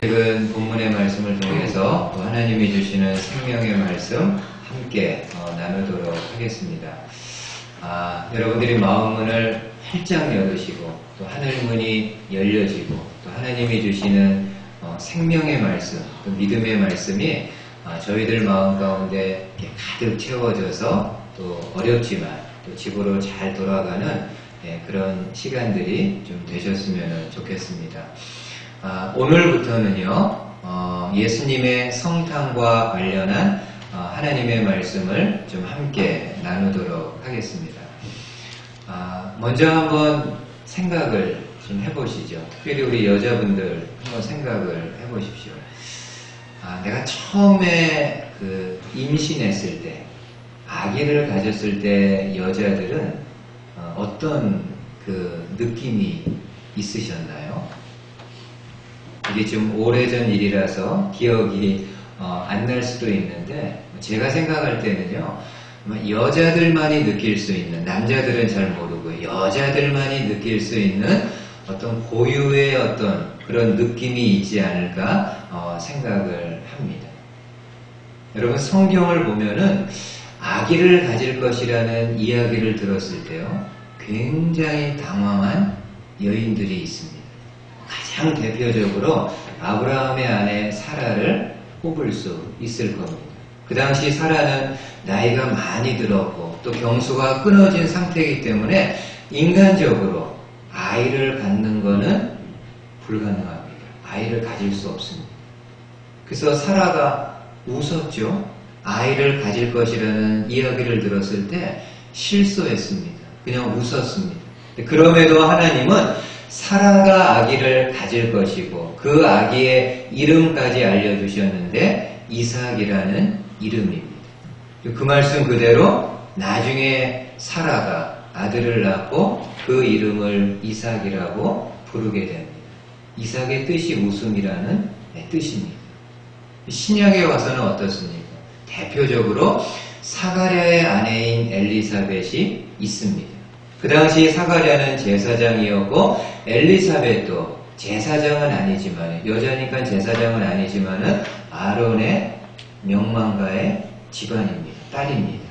최근 본문의 말씀을 통해서 또 하나님이 주시는 생명의 말씀 함께 나누도록 하겠습니다. 여러분들이 마음문을 활짝 열으시고 또 하늘문이 열려지고 또 하나님이 주시는 생명의 말씀, 또 믿음의 말씀이 저희들 마음 가운데 이렇게 가득 채워져서 또 어렵지만 또 집으로 잘 돌아가는 그런 시간들이 좀 되셨으면 좋겠습니다. 오늘부터는요, 예수님의 성탄과 관련한 하나님의 말씀을 좀 함께 나누도록 하겠습니다. 먼저 한번 생각을 좀 해보시죠. 특별히 우리 여자분들 한번 생각을 해보십시오. 내가 처음에 임신했을 때, 아기를 가졌을 때 여자들은 어떤 느낌이 있으셨나요? 이게 좀 오래전 일이라서 기억이 안 날 수도 있는데, 제가 생각할 때는요, 여자들만이 느낄 수 있는, 남자들은 잘 모르고 여자들만이 느낄 수 있는 어떤 고유의 어떤 그런 느낌이 있지 않을까 생각을 합니다. 여러분, 성경을 보면은 아기를 가질 것이라는 이야기를 들었을 때요, 굉장히 당황한 여인들이 있습니다. 가장 대표적으로 아브라함의 아내 사라를 꼽을 수 있을 겁니다. 그 당시 사라는 나이가 많이 들었고 또 경수가 끊어진 상태이기 때문에 인간적으로 아이를 갖는 것은 불가능합니다. 아이를 가질 수 없습니다. 그래서 사라가 웃었죠. 아이를 가질 것이라는 이야기를 들었을 때 실수했습니다. 그냥 웃었습니다. 그럼에도 하나님은 사라가 아기를 가질 것이고 그 아기의 이름까지 알려주셨는데 이삭이라는 이름입니다. 그 말씀 그대로 나중에 사라가 아들을 낳고 그 이름을 이삭이라고 부르게 됩니다. 이삭의 뜻이 웃음이라는 뜻입니다. 신약에 와서는 어떻습니까? 대표적으로 사가랴의 아내인 엘리사벳이 있습니다. 그 당시 사가랴는 제사장이었고 엘리사벳도 제사장은 아니지만, 여자니까 제사장은 아니지만은 아론의 명망가의 집안입니다. 딸입니다.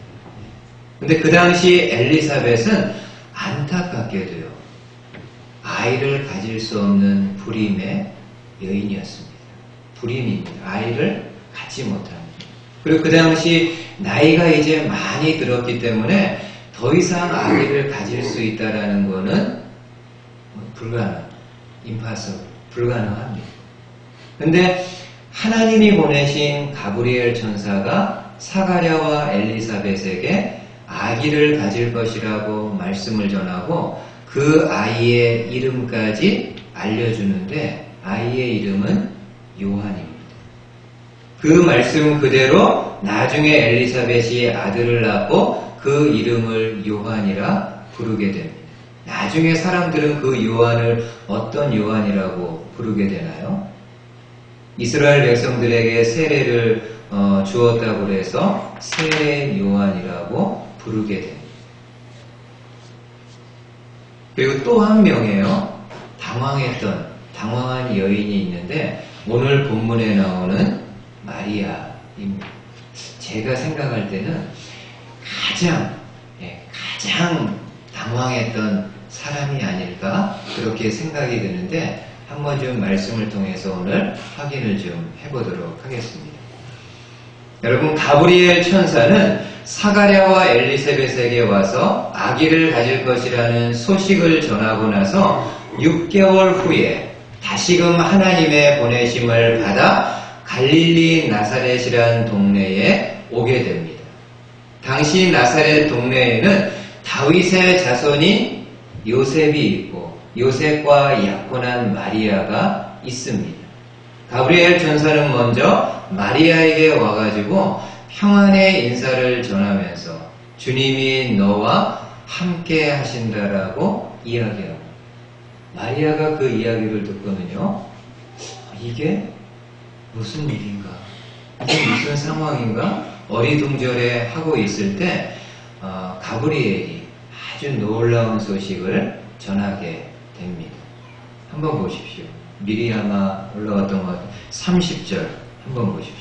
근데 그 당시 엘리사벳은 안타깝게도요, 아이를 가질 수 없는 불임의 여인이었습니다. 불임입니다. 아이를 갖지 못합니다. 그리고 그 당시 나이가 이제 많이 들었기 때문에 더 이상 아기를 가질 수 있다라는 것은 불가능합니다. 근데 하나님이 보내신 가브리엘 천사가 사가랴와 엘리사벳에게 아기를 가질 것이라고 말씀을 전하고 그 아이의 이름까지 알려주는데 아이의 이름은 요한입니다. 그 말씀 그대로 나중에 엘리사벳이 아들을 낳고 그 이름을 요한이라 부르게 됩니다. 나중에 사람들은 그 요한을 어떤 요한이라고 부르게 되나요? 이스라엘 백성들에게 세례를 주었다고 해서 세례 요한이라고 부르게 됩니다. 그리고 또 한 명이에요. 당황한 여인이 있는데 오늘 본문에 나오는 마리아입니다. 제가 생각할 때는 가장 당황했던 사람이 아닐까 그렇게 생각이 드는데 한번 좀 말씀을 통해서 오늘 확인을 좀 해보도록 하겠습니다. 여러분, 가브리엘 천사는 사가랴와 엘리사벳에게 와서 아기를 가질 것이라는 소식을 전하고 나서 6개월 후에 다시금 하나님의 보내심을 받아 갈릴리 나사렛이라는 동네에 오게 됩니다. 당시 나사렛 동네에는 다윗의 자손인 요셉이 있고 요셉과 약혼한 마리아가 있습니다. 가브리엘 천사는 먼저 마리아에게 와가지고 평안의 인사를 전하면서 주님이 너와 함께 하신다라고 이야기합니다. 마리아가 그 이야기를 듣거든요. 이게 무슨 일인가? 이게 무슨 상황인가? 어리둥절해 하고 있을 때 가브리엘이 아주 놀라운 소식을 전하게 됩니다. 한번 보십시오. 미리아마 올라왔던 것 30절 한번 보십시오.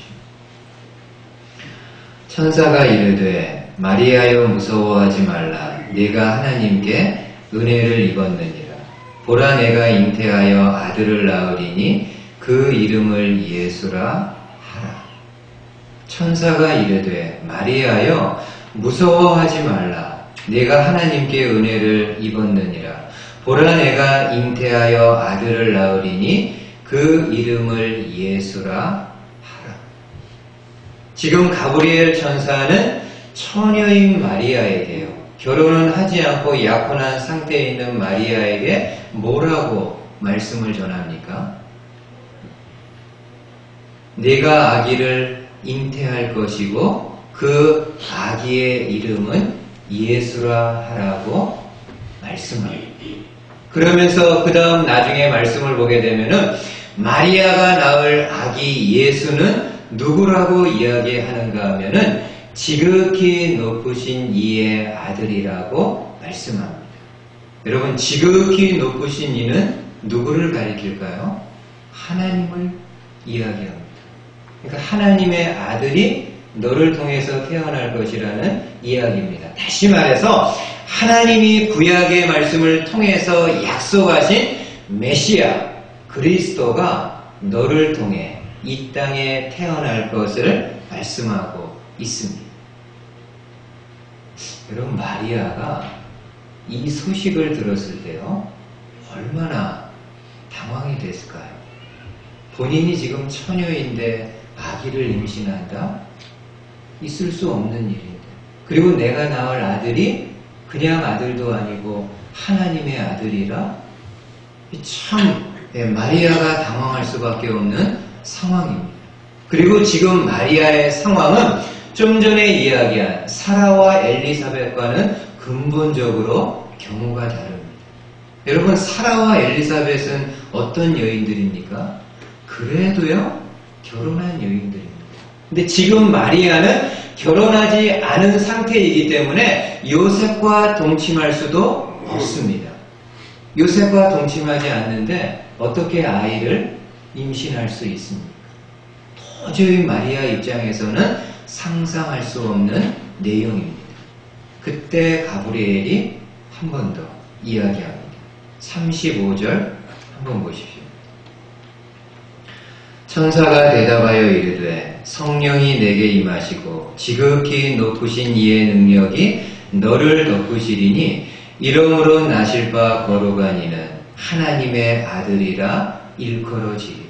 천사가 이르되 마리아여 무서워하지 말라. 네가 하나님께 은혜를 입었느니라. 보라 내가 잉태하여 아들을 낳으리니 그 이름을 예수라 하라. 천사가 이르되 마리아여 무서워하지 말라. 네가 하나님께 은혜를 입었느니라. 보라 내가 잉태하여 아들을 낳으리니 그 이름을 예수라 하라. 지금 가브리엘 천사는 처녀인 마리아에게요, 결혼은 하지 않고 약혼한 상태에 있는 마리아에게 뭐라고 말씀을 전합니까? 네가 아기를 잉태할 것이고 그 아기의 이름은 예수라 하라고 말씀합니다. 그러면서 그 다음 나중에 말씀을 보게 되면은 마리아가 낳을 아기 예수는 누구라고 이야기하는가 하면은 지극히 높으신 이의 아들이라고 말씀합니다. 여러분, 지극히 높으신 이는 누구를 가리킬까요? 하나님을 이야기합니다. 그러니까 하나님의 아들이 너를 통해서 태어날 것이라는 이야기입니다. 다시 말해서 하나님이 구약의 말씀을 통해서 약속하신 메시아 그리스도가 너를 통해 이 땅에 태어날 것을 말씀하고 있습니다. 여러분, 마리아가 이 소식을 들었을 때요, 얼마나 당황이 됐을까요? 본인이 지금 처녀인데 아기를 임신한다? 있을 수 없는 일인데. 그리고 내가 낳을 아들이 그냥 아들도 아니고 하나님의 아들이라? 참 마리아가 당황할 수밖에 없는 상황입니다. 그리고 지금 마리아의 상황은 좀 전에 이야기한 사라와 엘리사벳과는 근본적으로 경우가 다릅니다. 여러분, 사라와 엘리사벳은 어떤 여인들입니까? 그래도요, 결혼한 여인들입니다. 근데 지금 마리아는 결혼하지 않은 상태이기 때문에 요셉과 동침할 수도 없습니다. 요셉과 동침하지 않는데 어떻게 아이를 임신할 수 있습니까? 도저히 마리아 입장에서는 상상할 수 없는 내용입니다. 그때 가브리엘이 한 번 더 이야기합니다. 35절 한번 보십시오. 천사가 대답하여 이르되 성령이 내게 임하시고 지극히 높으신 이의 능력이 너를 덮으시리니 이러므로 나실 바 거룩한 이는 하나님의 아들이라 일컬어지리라.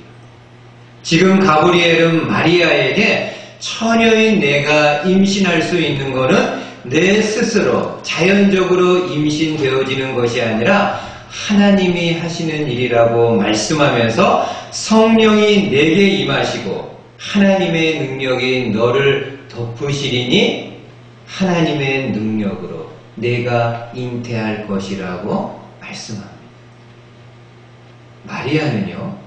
지금 가브리엘은 마리아에게 처녀인 내가 임신할 수 있는 것은 내 스스로 자연적으로 임신되어지는 것이 아니라 하나님이 하시는 일이라고 말씀하면서 성령이 내게 임하시고 하나님의 능력이 너를 덮으시리니 하나님의 능력으로 내가 잉태할 것이라고 말씀합니다. 마리아는요,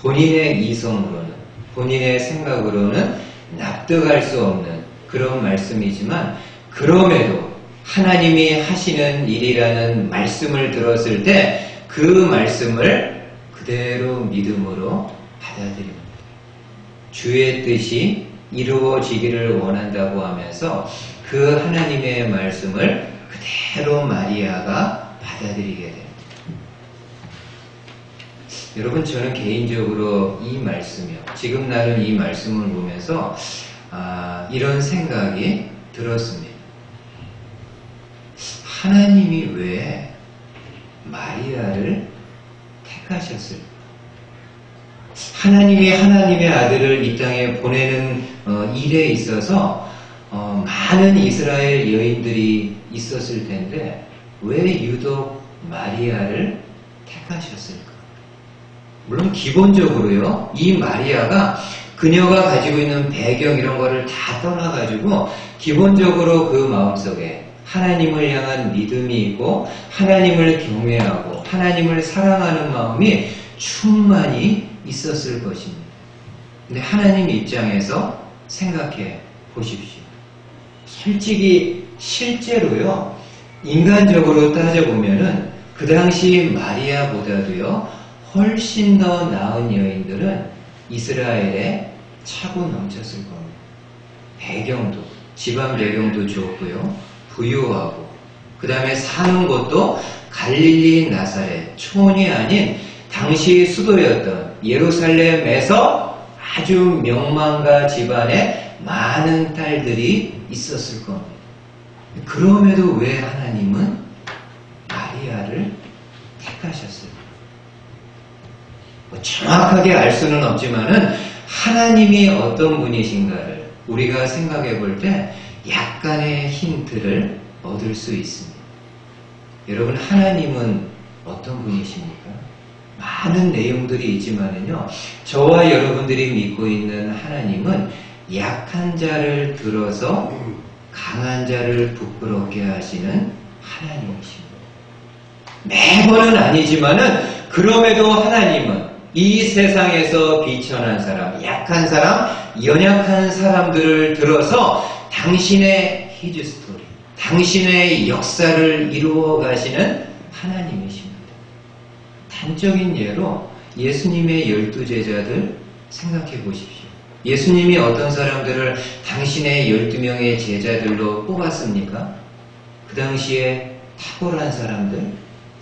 본인의 이성으로는, 본인의 생각으로는 납득할 수 없는 그런 말씀이지만, 그럼에도 하나님이 하시는 일이라는 말씀을 들었을 때 그 말씀을 그대로 믿음으로 받아들입니다. 주의 뜻이 이루어지기를 원한다고 하면서 그 하나님의 말씀을 그대로 마리아가 받아들이게 됩니다. 여러분, 저는 개인적으로 이 말씀이요, 지금 나는 이 말씀을 보면서 이런 생각이 들었습니다. 하나님이 왜 마리아를 택하셨을까? 하나님이 하나님의 아들을 이 땅에 보내는 일에 있어서 많은 이스라엘 여인들이 있었을 텐데 왜 유독 마리아를 택하셨을까? 물론 기본적으로요, 이 마리아가 그녀가 가지고 있는 배경 이런 거를 다 떠나가지고 기본적으로 그 마음속에 하나님을 향한 믿음이 있고 하나님을 경외하고 하나님을 사랑하는 마음이 충만히 있었을 것입니다. 근데 하나님 입장에서 생각해 보십시오. 솔직히 실제로요, 인간적으로 따져보면은 그 당시 마리아보다도요 훨씬 더 나은 여인들은 이스라엘에 차고 넘쳤을 겁니다. 배경도, 집안 배경도 좋고요. 부유하고, 그 다음에 사는 곳도 갈릴리 나사렛, 촌이 아닌 당시 수도였던 예루살렘에서 아주 명망가 집안에 많은 딸들이 있었을 겁니다. 그럼에도 왜 하나님은 마리아를 택하셨어요? 정확하게 알 수는 없지만은 하나님이 어떤 분이신가를 우리가 생각해 볼 때 약간의 힌트를 얻을 수 있습니다. 여러분, 하나님은 어떤 분이십니까? 많은 내용들이 있지만은요, 저와 여러분들이 믿고 있는 하나님은 약한 자를 들어서 강한 자를 부끄럽게 하시는 하나님이십니다. 매번은 아니지만은 그럼에도 하나님은 이 세상에서 비천한 사람, 약한 사람, 연약한 사람들을 들어서 당신의 히스토리, 당신의 역사를 이루어 가시는 하나님이십니다. 단적인 예로 예수님의 12제자들 생각해 보십시오. 예수님이 어떤 사람들을 당신의 12명의 제자들로 뽑았습니까? 그 당시에 탁월한 사람들,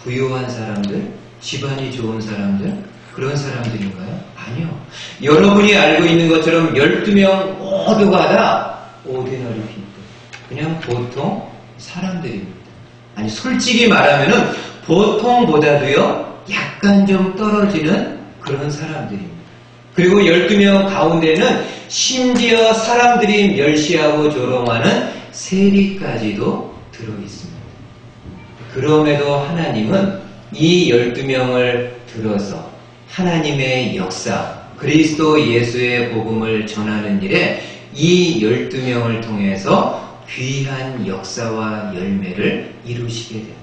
부유한 사람들, 집안이 좋은 사람들, 그런 사람들인가요? 아니요. 여러분이 알고 있는 것처럼 12명 모두가 다 오디너리 피플, 그냥 보통 사람들입니다. 아니, 솔직히 말하면은 보통보다도요, 약간 좀 떨어지는 그런 사람들입니다. 그리고 12명 가운데는 심지어 사람들이 멸시하고 조롱하는 세리까지도 들어있습니다. 그럼에도 하나님은 이 12명을 들어서 하나님의 역사, 그리스도 예수의 복음을 전하는 일에 이 12명을 통해서 귀한 역사와 열매를 이루시게 됩니다.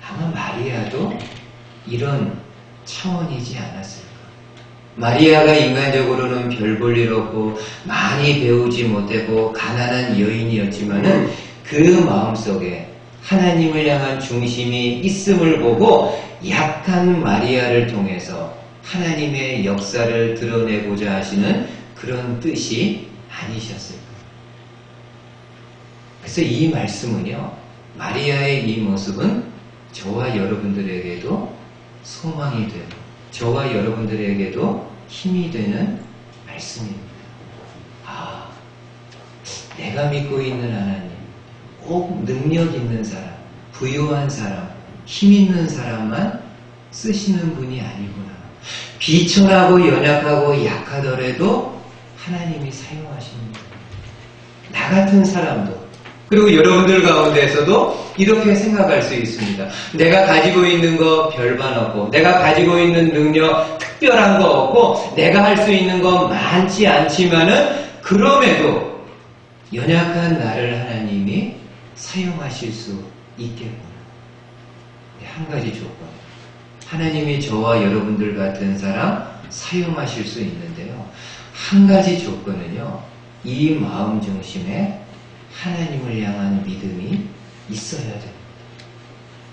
아마 마리아도 이런 차원이지 않았을까. 마리아가 인간적으로는 별 볼 일 없고 많이 배우지 못하고 가난한 여인이었지만은 그 마음속에 하나님을 향한 중심이 있음을 보고 약한 마리아를 통해서 하나님의 역사를 드러내고자 하시는 그런 뜻이 아니셨을까. 그래서 이 말씀은요, 마리아의 이 모습은 저와 여러분들에게도 소망이 되고 저와 여러분들에게도 힘이 되는 말씀입니다. 아, 내가 믿고 있는 하나님, 꼭 능력 있는 사람, 부유한 사람, 힘 있는 사람만 쓰시는 분이 아니구나. 비천하고 연약하고 약하더라도 하나님이 사용하십니다. 나 같은 사람도, 그리고 여러분들 가운데에서도 이렇게 생각할 수 있습니다. 내가 가지고 있는 거 별반 없고, 내가 가지고 있는 능력 특별한 거 없고, 내가 할 수 있는 거 많지 않지만은 그럼에도 연약한 나를 하나님이 사용하실 수 있겠구나. 한 가지 조건. 하나님이 저와 여러분들 같은 사람 사용하실 수 있는데요. 한 가지 조건은요, 이 마음 중심에 하나님을 향한 믿음이 있어야 됩니다.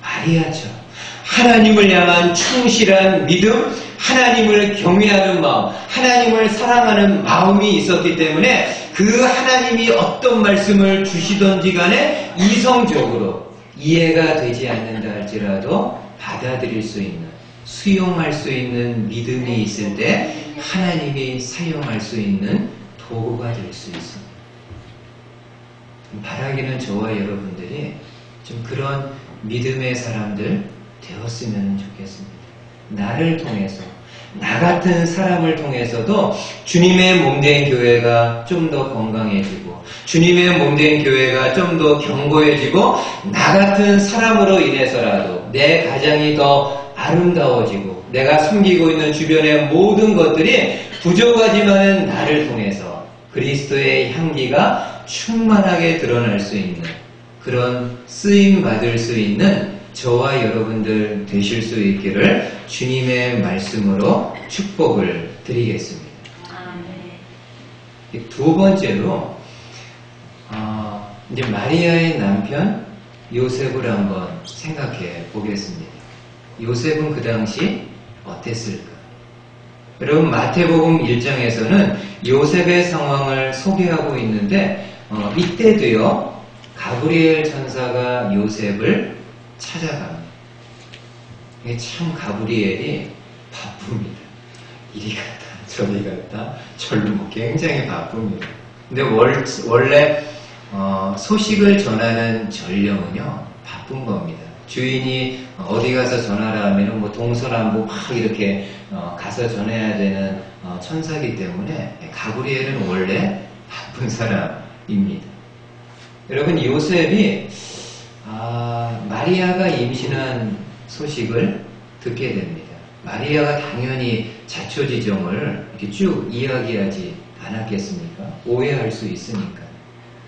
마리아처럼 하나님을 향한 충실한 믿음, 하나님을 경외하는 마음, 하나님을 사랑하는 마음이 있었기 때문에 그 하나님이 어떤 말씀을 주시던지 간에 이성적으로 이해가 되지 않는다 할지라도 받아들일 수 있는, 수용할 수 있는 믿음이 있을 때 하나님이 사용할 수 있는 도구가 될 수 있습니다. 바라기는 저와 여러분들이 좀 그런 믿음의 사람들 되었으면 좋겠습니다. 나를 통해서, 나 같은 사람을 통해서도 주님의 몸된 교회가 좀 더 건강해지고, 주님의 몸된 교회가 좀 더 견고해지고, 나 같은 사람으로 인해서라도 내 가정이 더 아름다워지고, 내가 숨기고 있는 주변의 모든 것들이 부족하지만 나를 통해서 그리스도의 향기가 충만하게 드러날 수 있는 그런 쓰임받을 수 있는 저와 여러분들 되실 수 있기를 주님의 말씀으로 축복을 드리겠습니다. 두 번째로 이제 마리아의 남편 요셉을 한번 생각해 보겠습니다. 요셉은 그 당시 어땠을까? 여러분 마태복음 1장에서는 요셉의 상황을 소개하고 있는데 이때도요 가브리엘 천사가 요셉을 찾아갑니다. 이게 참 가브리엘이 바쁩니다. 이리 갔다 저리 갔다 절로 굉장히 바쁩니다. 근데 원래 소식을 전하는 전령은요 바쁜 겁니다. 주인이 어디 가서 전하라 하면 뭐 동서남북 막 이렇게 가서 전해야 되는 천사이기 때문에 가브리엘은 원래 바쁜 사람입니다. 여러분 요셉이 마리아가 임신한 소식을 듣게 됩니다. 마리아가 당연히 자초지종을 이렇게 쭉 이야기하지 않았겠습니까? 오해할 수 있으니까.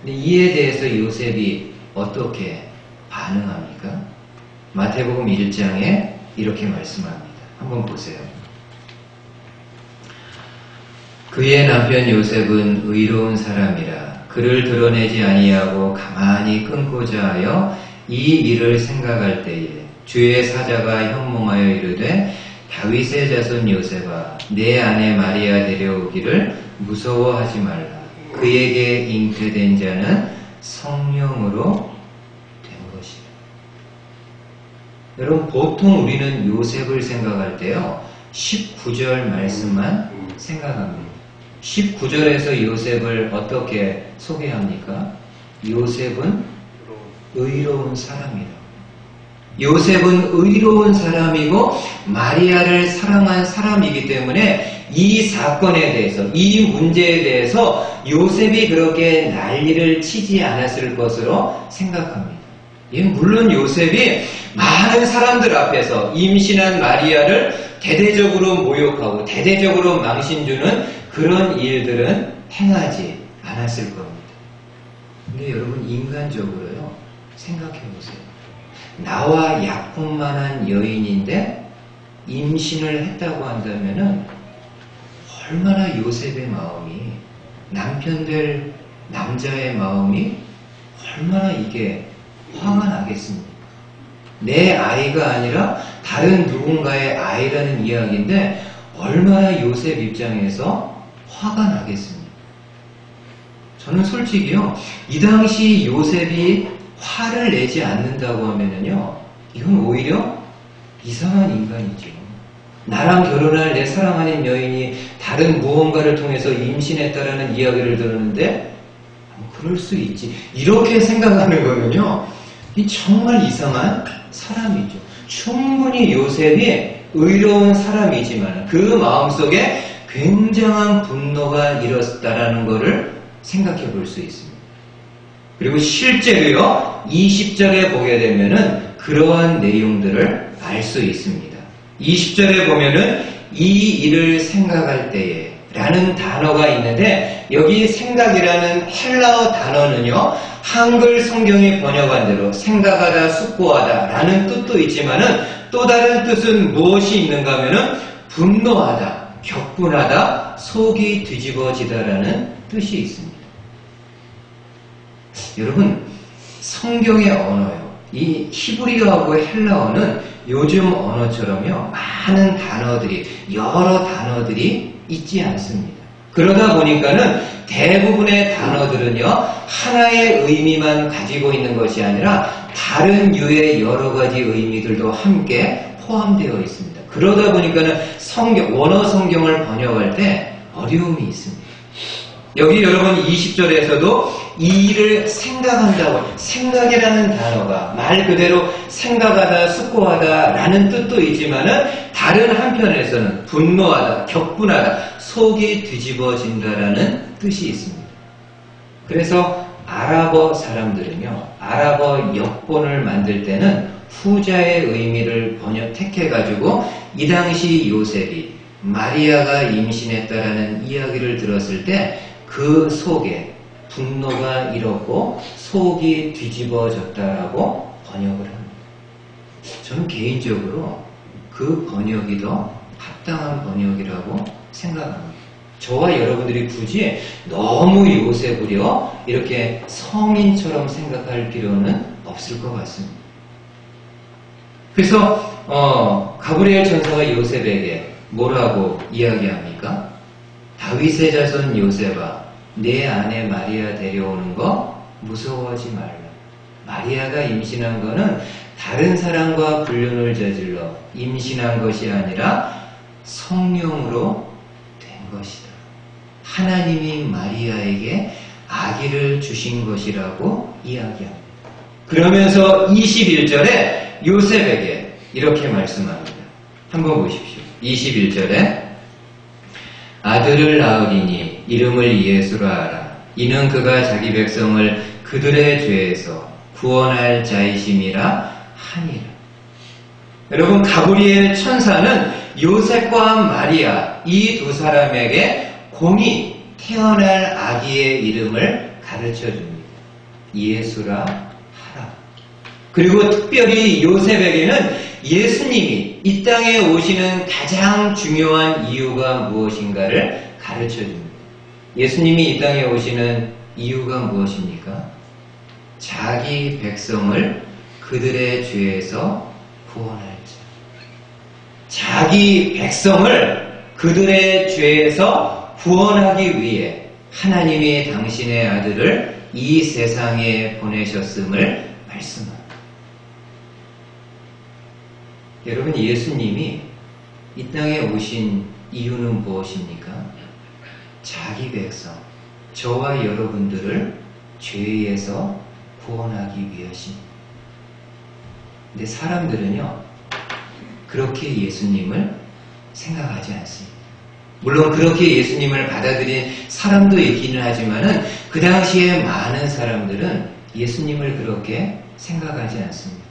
근데 이에 대해서 요셉이 어떻게 반응합니까? 마태복음 1장에 이렇게 말씀합니다. 한번 보세요. 그의 남편 요셉은 의로운 사람이라 그를 드러내지 아니하고 가만히 끊고자 하여 이 일을 생각할 때에 주의 사자가 현몽하여 이르되 다윗의 자손 요셉아 내 아내 마리아 데려오기를 무서워하지 말라. 그에게 잉태된 자는 성령으로 된 것이다. 여러분 보통 우리는 요셉을 생각할 때요 19절 말씀만 생각합니다. 19절에서 요셉을 어떻게 소개합니까? 요셉은 의로운 사람이다. 요셉은 의로운 사람이고 마리아를 사랑한 사람이기 때문에 이 사건에 대해서 이 문제에 대해서 요셉이 그렇게 난리를 치지 않았을 것으로 생각합니다. 물론 요셉이 많은 사람들 앞에서 임신한 마리아를 대대적으로 모욕하고 대대적으로 망신주는 그런 일들은 행하지 않았을 겁니다. 근데 여러분 인간적으로요 생각해 보세요. 나와 약혼만한 여인인데 임신을 했다고 한다면은 얼마나 요셉의 마음이 남편 될 남자의 마음이 얼마나 이게 화가 나겠습니까? 내 아이가 아니라 다른 누군가의 아이라는 이야기인데 얼마나 요셉 입장에서 화가 나겠습니까? 저는 솔직히요 이 당시 요셉이 화를 내지 않는다고 하면은요, 이건 오히려 이상한 인간이죠. 나랑 결혼할 내 사랑하는 여인이 다른 무언가를 통해서 임신했다라는 이야기를 들었는데, 그럴 수 있지. 이렇게 생각하는 거는요, 이 정말 이상한 사람이죠. 충분히 요셉이 의로운 사람이지만 그 마음속에 굉장한 분노가 일었다라는 것을 생각해 볼 수 있습니다. 그리고 실제로요 20절에 보게 되면은 그러한 내용들을 알 수 있습니다. 20절에 보면은 이 일을 생각할 때에 라는 단어가 있는데 여기 생각이라는 헬라어 단어는요 한글 성경이 번역한 대로 생각하다, 숙고하다 라는 뜻도 있지만은 또 다른 뜻은 무엇이 있는가 하면은 분노하다, 격분하다, 속이 뒤집어지다라는 뜻이 있습니다. 여러분 성경의 언어요. 이 히브리어하고 헬라어는 요즘 언어처럼요 많은 단어들이 여러 단어들이 있지 않습니다. 그러다 보니까는 대부분의 단어들은요 하나의 의미만 가지고 있는 것이 아니라 다른 유의 여러 가지 의미들도 함께 포함되어 있습니다. 그러다 보니까는 원어 성경을 번역할 때 어려움이 있습니다. 여기 여러분 20절에서도 이 일을 생각한다고 생각이라는 단어가 말 그대로 생각하다, 숙고하다 라는 뜻도 있지만은 다른 한편에서는 분노하다, 격분하다, 속이 뒤집어진다라는 뜻이 있습니다. 그래서 아랍어 사람들은요 아랍어 역본을 만들 때는 후자의 의미를 택해가지고 이 당시 요셉이 마리아가 임신했다라는 이야기를 들었을 때 그 속에 분노가 일었고 속이 뒤집어졌다라고 번역을 합니다. 저는 개인적으로 그 번역이 더 합당한 번역이라고 생각합니다. 저와 여러분들이 굳이 너무 요셉을요 이렇게 성인처럼 생각할 필요는 없을 것 같습니다. 그래서 가브리엘 천사가 요셉에게 뭐라고 이야기합니까? 다윗의 자손 요셉아, 내 아내 마리아 데려오는 거 무서워하지 말라. 마리아가 임신한 거는 다른 사람과 불륜을 저질러 임신한 것이 아니라 성령으로 된 것이다. 하나님이 마리아에게 아기를 주신 것이라고 이야기합니다. 그러면서 21절에 요셉에게 이렇게 말씀합니다. 한번 보십시오. 21절에 아들을 낳으리니 이름을 예수라 하라. 이는 그가 자기 백성을 그들의 죄에서 구원할 자이심이라 하니라. 여러분, 가브리엘 천사는 요셉과 마리아 이 두 사람에게 공이 태어날 아기의 이름을 가르쳐 줍니다. 예수라 하라. 그리고 특별히 요셉에게는 예수님이 이 땅에 오시는 가장 중요한 이유가 무엇인가를 가르쳐 줍니다. 예수님이 이 땅에 오시는 이유가 무엇입니까? 자기 백성을 그들의 죄에서 구원할 자. 자기 백성을 그들의 죄에서 구원하기 위해 하나님이 당신의 아들을 이 세상에 보내셨음을 말씀합니다. 여러분, 예수님이 이 땅에 오신 이유는 무엇입니까? 자기 백성, 저와 여러분들을 죄에서 구원하기 위하십니다. 근데 사람들은요, 그렇게 예수님을 생각하지 않습니다. 물론 그렇게 예수님을 받아들인 사람도 있기는 하지만은 그 당시에 많은 사람들은 예수님을 그렇게 생각하지 않습니다.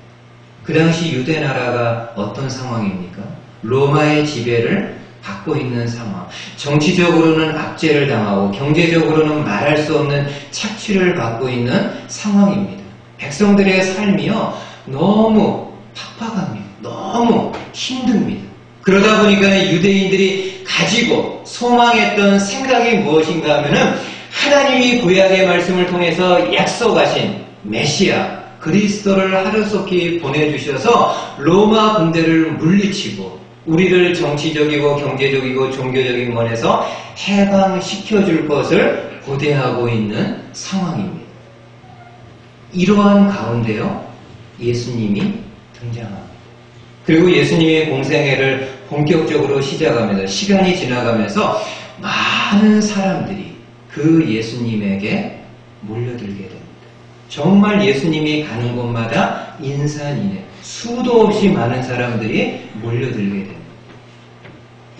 그 당시 유대 나라가 어떤 상황입니까? 로마의 지배를 받고 있는 상황. 정치적으로는 압제를 당하고 경제적으로는 말할 수 없는 착취를 받고 있는 상황입니다. 백성들의 삶이요, 너무 팍팍합니다. 너무 힘듭니다. 그러다 보니까 유대인들이 가지고 소망했던 생각이 무엇인가 하면은 하나님이 구약의 말씀을 통해서 약속하신 메시아 그리스도를 하루속히 보내주셔서 로마 군대를 물리치고 우리를 정치적이고 경제적이고 종교적인 면에서 해방시켜줄 것을 고대하고 있는 상황입니다. 이러한 가운데요, 예수님이 등장합니다. 그리고 예수님의 공생애를 본격적으로 시작하면서 시간이 지나가면서 많은 사람들이 그 예수님에게 몰려들게 됩니다. 정말 예수님이 가는 곳마다 인산인해 수도 없이 많은 사람들이 몰려들게 됩니다.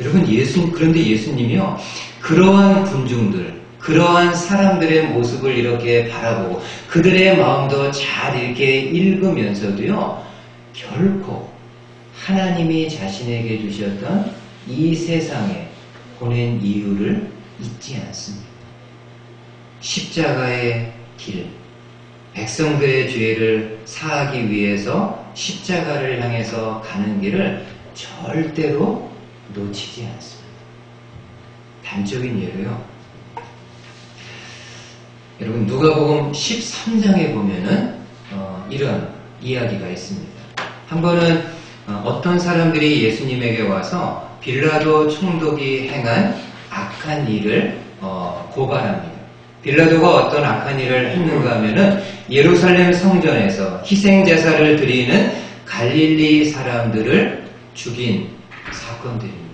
여러분, 그런데 예수님이요, 그러한 군중들, 그러한 사람들의 모습을 이렇게 바라보고 그들의 마음도 잘 이렇게 읽으면서도요, 결코 하나님이 자신에게 주셨던 이 세상에 보낸 이유를 잊지 않습니다. 십자가의 길, 백성들의 죄를 사하기 위해서 십자가를 향해서 가는 길을 절대로 놓치지 않습니다. 단적인 예로요, 여러분, 누가복음 13장에 보면은 이런 이야기가 있습니다. 한 번은 어떤 사람들이 예수님에게 와서 빌라도 총독이 행한 악한 일을 고발합니다. 빌라도가 어떤 악한 일을 했는가 하면은 예루살렘 성전에서 희생제사를 드리는 갈릴리 사람들을 죽인 사건들입니다.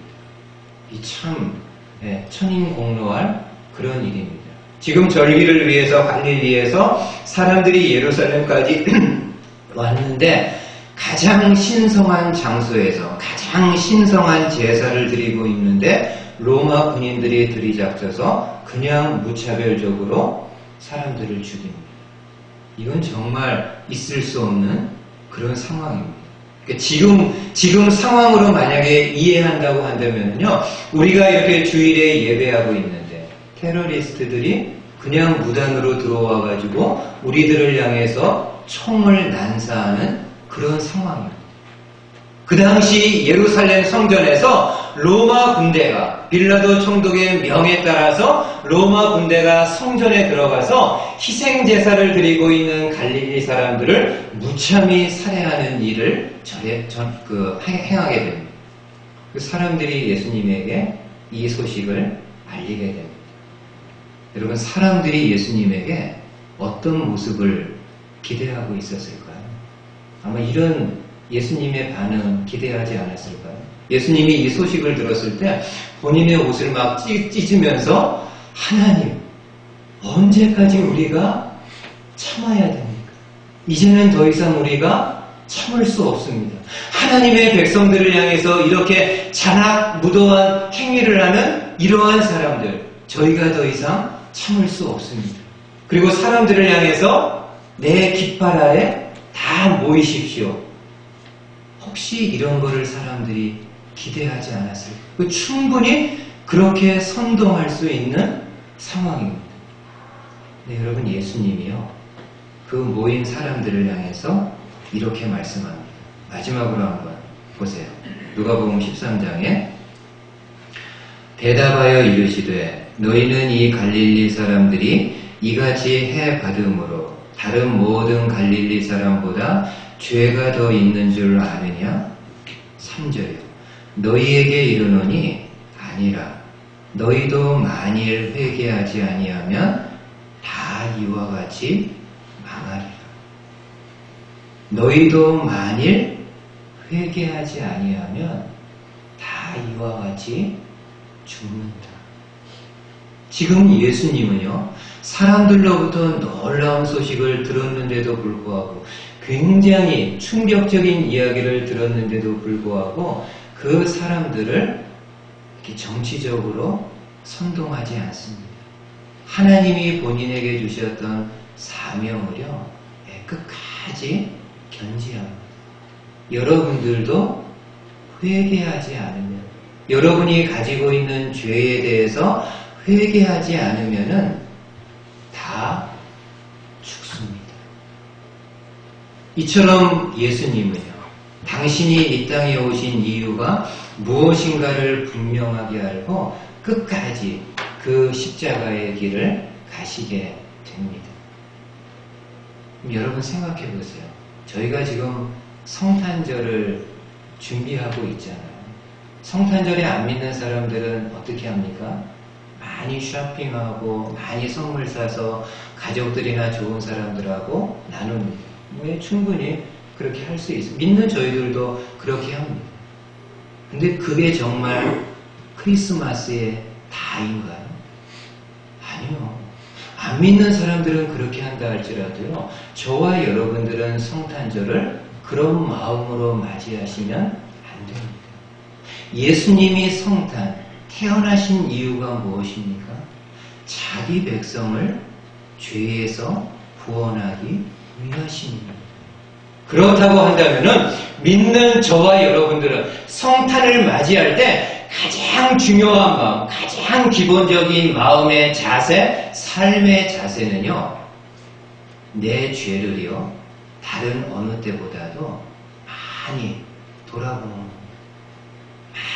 이 참 천인공노할 그런 일입니다. 지금 절기를 위해서 갈릴리에서 사람들이 예루살렘까지 왔는데 가장 신성한 장소에서 가장 신성한 제사를 드리고 있는데 로마 군인들이 들이닥쳐서 그냥 무차별적으로 사람들을 죽입니다. 이건 정말 있을 수 없는 그런 상황입니다. 그러니까 지금 상황으로 만약에 이해한다고 한다면요, 우리가 이렇게 주일에 예배하고 있는데 테러리스트들이 그냥 무단으로 들어와가지고 우리들을 향해서 총을 난사하는 그런 상황입니다. 그 당시 예루살렘 성전에서 로마 군대가 빌라도 총독의 명에 따라서 로마 군대가 성전에 들어가서 희생 제사를 드리고 있는 갈릴리 사람들을 무참히 살해하는 일을 행하게 됩니다. 그 사람들이 예수님에게 이 소식을 알리게 됩니다. 여러분, 사람들이 예수님에게 어떤 모습을 기대하고 있었을까요? 아마 이런 예수님의 반응 기대하지 않았을까요? 예수님이 이 소식을 들었을 때 본인의 옷을 막 찢으면서 하나님, 언제까지 우리가 참아야 됩니까? 이제는 더 이상 우리가 참을 수 없습니다. 하나님의 백성들을 향해서 이렇게 잔악무도한 행위를 하는 이러한 사람들, 저희가 더 이상 참을 수 없습니다. 그리고 사람들을 향해서 내 깃발 아래 다 모이십시오. 혹시 이런 거를 사람들이 기대하지 않았을까요? 충분히 그렇게 선동할 수 있는 상황입니다. 네, 여러분, 예수님이요, 그 모인 사람들을 향해서 이렇게 말씀합니다. 마지막으로 한번 보세요. 누가복음 13장에 대답하여 이르시되 너희는 이 갈릴리 사람들이 이같이 해 받음으로 다른 모든 갈릴리 사람보다 죄가 더 있는 줄 아느냐? 3절이요. 너희에게 이르노니 아니라 너희도 만일 회개하지 아니하면 다 이와 같이 망하리라. 너희도 만일 회개하지 아니하면 다 이와 같이 죽는다. 지금 예수님은요, 사람들로부터 놀라운 소식을 들었는데도 불구하고, 굉장히 충격적인 이야기를 들었는데도 불구하고 그 사람들을 이렇게 정치적으로 선동하지 않습니다. 하나님이 본인에게 주셨던 사명을요, 끝까지 견지합니다. 여러분들도 회개하지 않으면, 여러분이 가지고 있는 죄에 대해서 회개하지 않으면은 다 죽습니다. 이처럼 예수님은요, 당신이 이 땅에 오신 이유가 무엇인가를 분명하게 알고 끝까지 그 십자가의 길을 가시게 됩니다. 여러분 생각해 보세요. 저희가 지금 성탄절을 준비하고 있잖아요. 성탄절에 안 믿는 사람들은 어떻게 합니까? 많이 쇼핑하고 많이 선물 사서 가족들이나 좋은 사람들하고 나눕니다. 충분히 그렇게 할 수 있어요. 믿는 저희들도 그렇게 합니다. 근데 그게 정말 크리스마스의 다인가요? 아니요. 안 믿는 사람들은 그렇게 한다 할지라도요, 저와 여러분들은 성탄절을 그런 마음으로 맞이하시면 안 됩니다. 예수님이 성탄, 태어나신 이유가 무엇입니까? 자기 백성을 죄에서 구원하기 위하십니다. 그렇다고 한다면은 믿는 저와 여러분들은 성탄을 맞이할 때 가장 중요한 마음, 가장 기본적인 마음의 자세, 삶의 자세는요, 내 죄를요, 다른 어느 때보다도 많이 돌아보는 겁니다.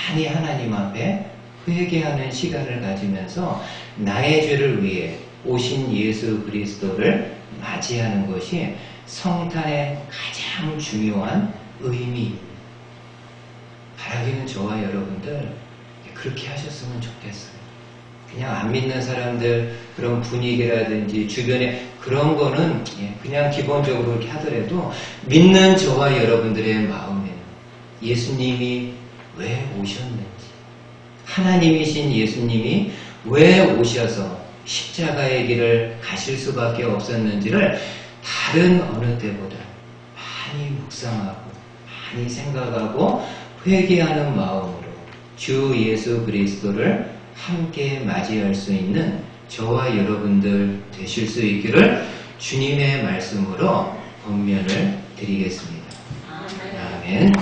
많이 하나님 앞에 회개하는 시간을 가지면서 나의 죄를 위해 오신 예수 그리스도를 맞이하는 것이 성탄의 가장 중요한 의미입니다. 바라기는 저와 여러분들 그렇게 하셨으면 좋겠어요. 그냥 안 믿는 사람들 그런 분위기라든지 주변에 그런 거는 그냥 기본적으로 이렇게 하더라도 믿는 저와 여러분들의 마음에는 예수님이 왜 오셨는지, 하나님이신 예수님이 왜 오셔서 십자가의 길을 가실 수밖에 없었는지를 다른 어느 때보다 많이 묵상하고 많이 생각하고 회개하는 마음으로 주 예수 그리스도를 함께 맞이할 수 있는 저와 여러분들 되실 수 있기를 주님의 말씀으로 권면을 드리겠습니다. 아멘.